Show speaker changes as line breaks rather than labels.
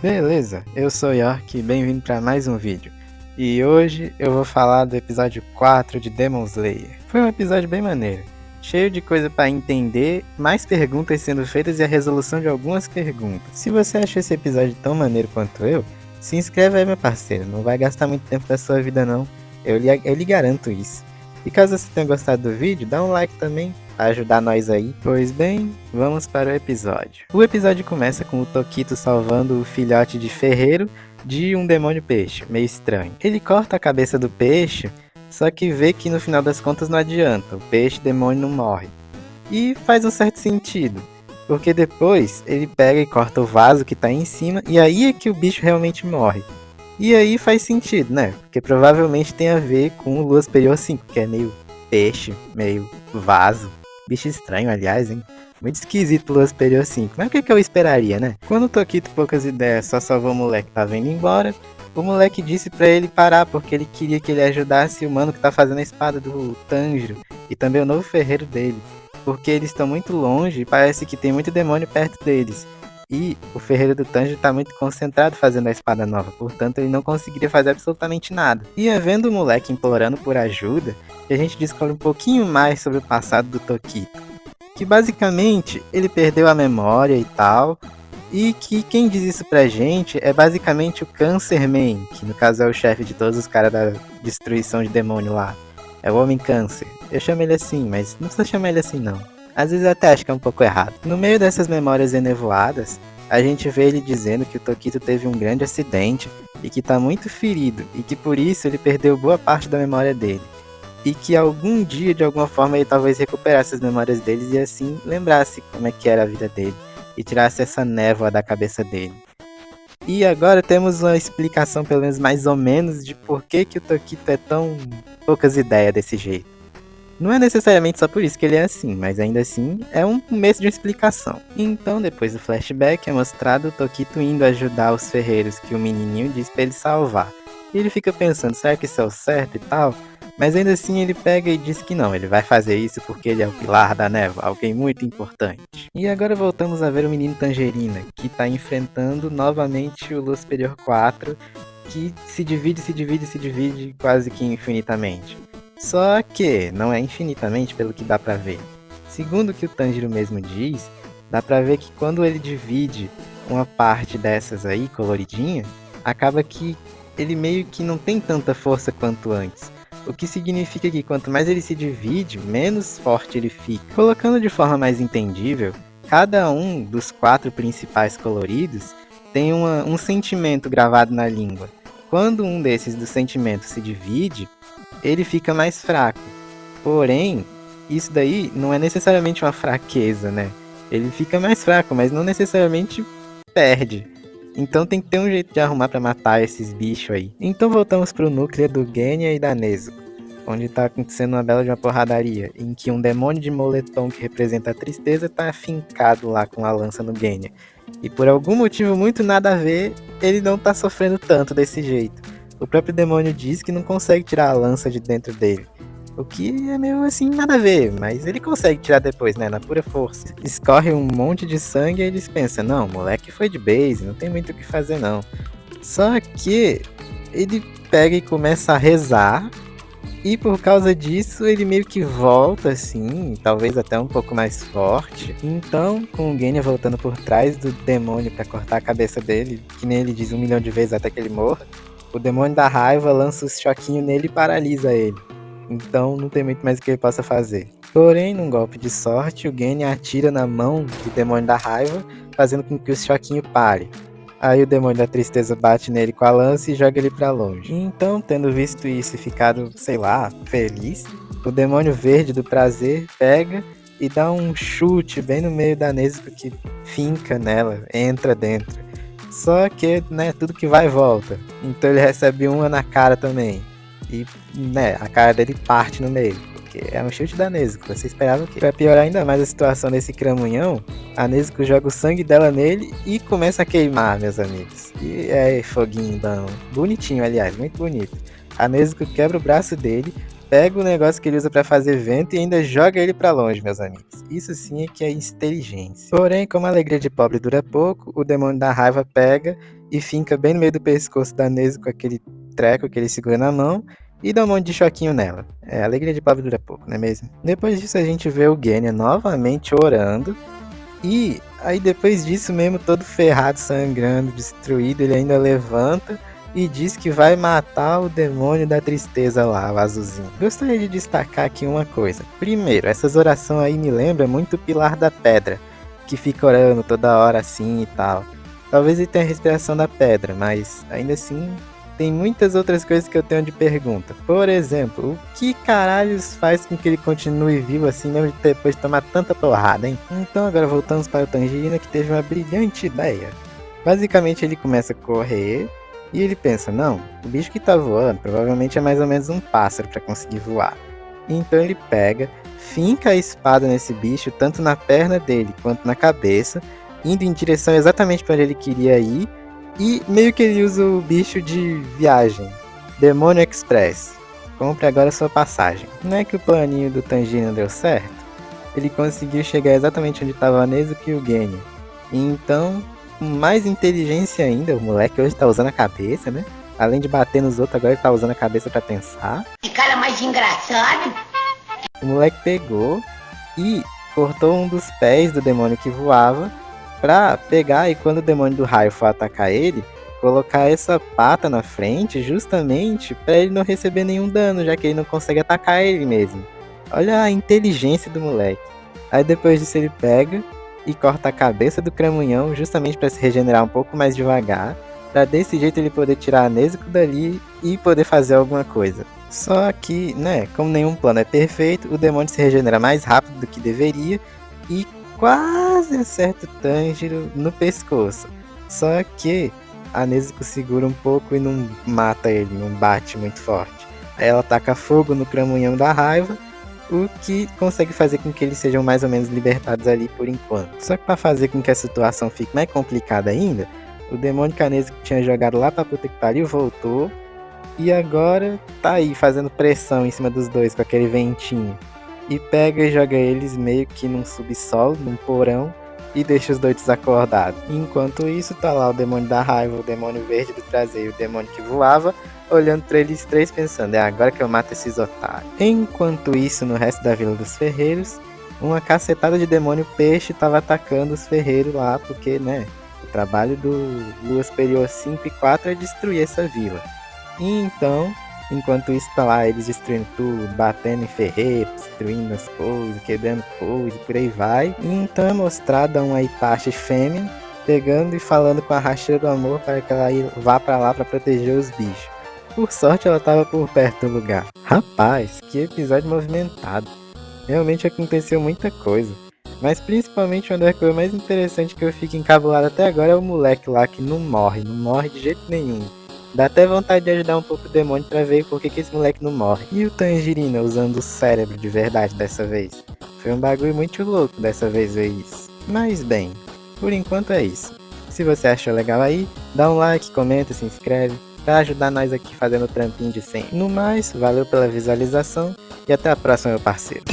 Beleza, eu sou York e bem-vindo para mais um vídeo. E hoje eu vou falar do episódio 4 de Demon Slayer. Foi um episódio bem maneiro, cheio de coisa para entender, mais perguntas sendo feitas e a resolução de algumas perguntas. Se você achou esse episódio tão maneiro quanto eu, se inscreve aí, meu parceiro, não vai gastar muito tempo da sua vida não, eu lhe garanto isso. E caso você tenha gostado do vídeo, dá um like também, para ajudar nós aí. Pois bem, vamos para o episódio. O episódio começa com o Tokito salvando o filhote de ferreiro de um demônio peixe, meio estranho. Ele corta a cabeça do peixe, só que vê que no final das contas não adianta, o peixe demônio não morre. E faz um certo sentido, porque depois ele pega e corta o vaso que tá em cima e aí é que o bicho realmente morre. E aí faz sentido, né? Porque provavelmente tem a ver com o Lua Superior 5, que é meio peixe, meio vaso. Bicho estranho, aliás, hein? Muito esquisito Lua Superior 5. Mas o que eu esperaria, né? Quando o Tokito Poucas Ideias só salvou o moleque que tava indo embora, o moleque disse pra ele parar, porque ele queria que ele ajudasse o mano que tá fazendo a espada do Tanjiro. E também o novo ferreiro dele. Porque eles estão muito longe e parece que tem muito demônio perto deles. E o ferreiro do Tanjiro está muito concentrado fazendo a espada nova, portanto ele não conseguiria fazer absolutamente nada. E é vendo o moleque implorando por ajuda que a gente descobre um pouquinho mais sobre o passado do Tokito. Que basicamente ele perdeu a memória e tal, e que quem diz isso pra gente é basicamente o Cancer Man, que no caso é o chefe de todos os caras da destruição de demônio lá. É o Homem Câncer. Eu chamo ele assim, mas não precisa chamar ele assim não. Às vezes eu até acho que é um pouco errado. No meio dessas memórias enevoadas, a gente vê ele dizendo que o Tokito teve um grande acidente e que tá muito ferido e que por isso ele perdeu boa parte da memória dele. E que algum dia, de alguma forma, ele talvez recuperasse as memórias deles e assim lembrasse como é que era a vida dele e tirasse essa névoa da cabeça dele. E agora temos uma explicação, pelo menos mais ou menos, de por que o Tokito é tão poucas ideias desse jeito. Não é necessariamente só por isso que ele é assim, mas ainda assim é um começo de uma explicação. Então, depois do flashback, é mostrado o Tokito indo ajudar os ferreiros que o menininho diz pra ele salvar. E ele fica pensando, será que isso é o certo e tal? Mas ainda assim ele pega e diz que não, ele vai fazer isso porque ele é o pilar da névoa, alguém muito importante. E agora voltamos a ver o menino Tangerina, que tá enfrentando novamente o Lua Superior 4, que se divide quase que infinitamente. Só que não é infinitamente pelo que dá pra ver. Segundo o que o Tanjiro mesmo diz, dá pra ver que quando ele divide uma parte dessas aí, coloridinha, acaba que ele meio que não tem tanta força quanto antes. O que significa que quanto mais ele se divide, menos forte ele fica. Colocando de forma mais entendível, cada um dos 4 principais coloridos tem um sentimento gravado na língua. Quando um desses dos sentimentos se divide, ele fica mais fraco. Porém, isso daí não é necessariamente uma fraqueza, né? Ele fica mais fraco, mas não necessariamente perde. Então tem que ter um jeito de arrumar pra matar esses bichos aí. Então voltamos pro núcleo do Genya e da Nezuko, onde tá acontecendo uma bela de uma porradaria, em que um demônio de moletom que representa a tristeza tá afincado lá com a lança no Genya. E por algum motivo muito nada a ver, ele não tá sofrendo tanto desse jeito. O próprio demônio diz que não consegue tirar a lança de dentro dele. O que é meio assim, nada a ver, mas ele consegue tirar depois, né, na pura força. Escorre um monte de sangue e eles pensam, não, moleque foi de base, não tem muito o que fazer não. Só que ele pega e começa a rezar, e por causa disso ele meio que volta assim, talvez até um pouco mais forte. Então, com o Genya voltando por trás do demônio pra cortar a cabeça dele, que nem ele diz 1 milhão de vezes até que ele morra, o demônio da raiva lança os choquinhos nele e paralisa ele. Então não tem muito mais o que ele possa fazer. Porém, num golpe de sorte, o Genya atira na mão do demônio da raiva, fazendo com que o choquinho pare. Aí o demônio da tristeza bate nele com a lança e joga ele pra longe. Então, tendo visto isso e ficado, sei lá, feliz, o demônio verde do prazer pega e dá um chute bem no meio da Nezuko que finca nela, entra dentro. Só que, né, tudo que vai volta. Então ele recebe uma na cara também. E, né, a cara dele parte no meio. Porque é um chute da Nezuko. Você esperava o quê? Pra piorar ainda mais a situação desse cramunhão, a Nezuko joga o sangue dela nele e começa a queimar, meus amigos. E é foguinho, então. Bonitinho, aliás, muito bonito. A Nezuko quebra o braço dele, pega o negócio que ele usa pra fazer vento e ainda joga ele pra longe, meus amigos. Isso sim é que é inteligência. Porém, como a alegria de pobre dura pouco, o demônio da raiva pega e finca bem no meio do pescoço da Nezuko com aquele treco que ele segura na mão e dá um monte de choquinho nela. A alegria de pobre dura pouco, não é mesmo? Depois disso a gente vê o Genya novamente orando e aí depois disso mesmo, todo ferrado, sangrando, destruído, ele ainda levanta e diz que vai matar o demônio da tristeza lá, o azulzinho. Gostaria de destacar aqui uma coisa. Primeiro, essas orações aí me lembram muito o Pilar da Pedra, que fica orando toda hora assim e tal. Talvez ele tenha a respiração da pedra, mas ainda assim tem muitas outras coisas que eu tenho de pergunta. Por exemplo, o que caralhos faz com que ele continue vivo assim mesmo depois de tomar tanta porrada, hein? Então agora voltamos para o Tangerina, que teve uma brilhante ideia. Basicamente ele começa a correr e ele pensa, não, o bicho que tá voando provavelmente é mais ou menos um pássaro para conseguir voar. Então ele pega, finca a espada nesse bicho, tanto na perna dele quanto na cabeça, indo em direção exatamente para onde ele queria ir, e meio que ele usa o bicho de viagem, Demônio Express. Compre agora sua passagem. Não é que o planinho do Tanjiro deu certo? Ele conseguiu chegar exatamente onde estava a Nezuko e o Genya. E então, com mais inteligência ainda, o moleque hoje tá usando a cabeça, né? Além de bater nos outros, agora ele tá usando a cabeça para pensar.
Que cara mais engraçado!
O moleque pegou e cortou um dos pés do demônio que voava pra pegar, e quando o demônio do raio for atacar ele, colocar essa pata na frente justamente pra ele não receber nenhum dano, já que ele não consegue atacar ele mesmo. Olha a inteligência do moleque. Aí depois disso ele pega e corta a cabeça do Cramunhão justamente pra se regenerar um pouco mais devagar, pra desse jeito ele poder tirar a Nezuko dali e poder fazer alguma coisa. Só que, né, como nenhum plano é perfeito, o demônio se regenera mais rápido do que deveria e quase acerta o Tanjiro no pescoço. Só que a Nezuko segura um pouco e não mata ele, não bate muito forte. Aí ela taca fogo no Cramunhão da raiva, o que consegue fazer com que eles sejam mais ou menos libertados ali por enquanto. Só que para fazer com que a situação fique mais complicada ainda, o demônio que a Nezuko tinha jogado lá pra puta que pariu voltou e agora tá aí fazendo pressão em cima dos dois com aquele ventinho. E pega e joga eles meio que num subsolo, num porão, e deixa os dois desacordados. Enquanto isso, tá lá o demônio da raiva, o demônio verde do traseiro, o demônio que voava, olhando pra eles três pensando, é agora que eu mato esses otários. Enquanto isso, no resto da Vila dos Ferreiros, uma cacetada de demônio peixe tava atacando os ferreiros lá, porque, né, o trabalho do Lua Superior 5 e 4 é destruir essa vila. E então, enquanto isso tá lá eles destruindo tudo, batendo em ferreiro, destruindo as coisas, quebrando coisas, por aí vai. E então é mostrada uma Itachi fêmea pegando e falando com a rasteira do amor para que ela vá pra lá pra proteger os bichos. Por sorte ela tava por perto do lugar. Rapaz, que episódio movimentado. Realmente aconteceu muita coisa. Mas principalmente uma das coisas mais interessantes que eu fico encabulado até agora é o moleque lá que não morre de jeito nenhum. Dá até vontade de ajudar um pouco o demônio pra ver por que esse moleque não morre. E o Tangerina usando o cérebro de verdade dessa vez. Foi um bagulho muito louco dessa vez ver isso. Mas bem, por enquanto é isso. Se você achou legal aí, dá um like, comenta, se inscreve, pra ajudar nós aqui fazendo o trampinho de sempre. No mais, valeu pela visualização e até a próxima, meu parceiro.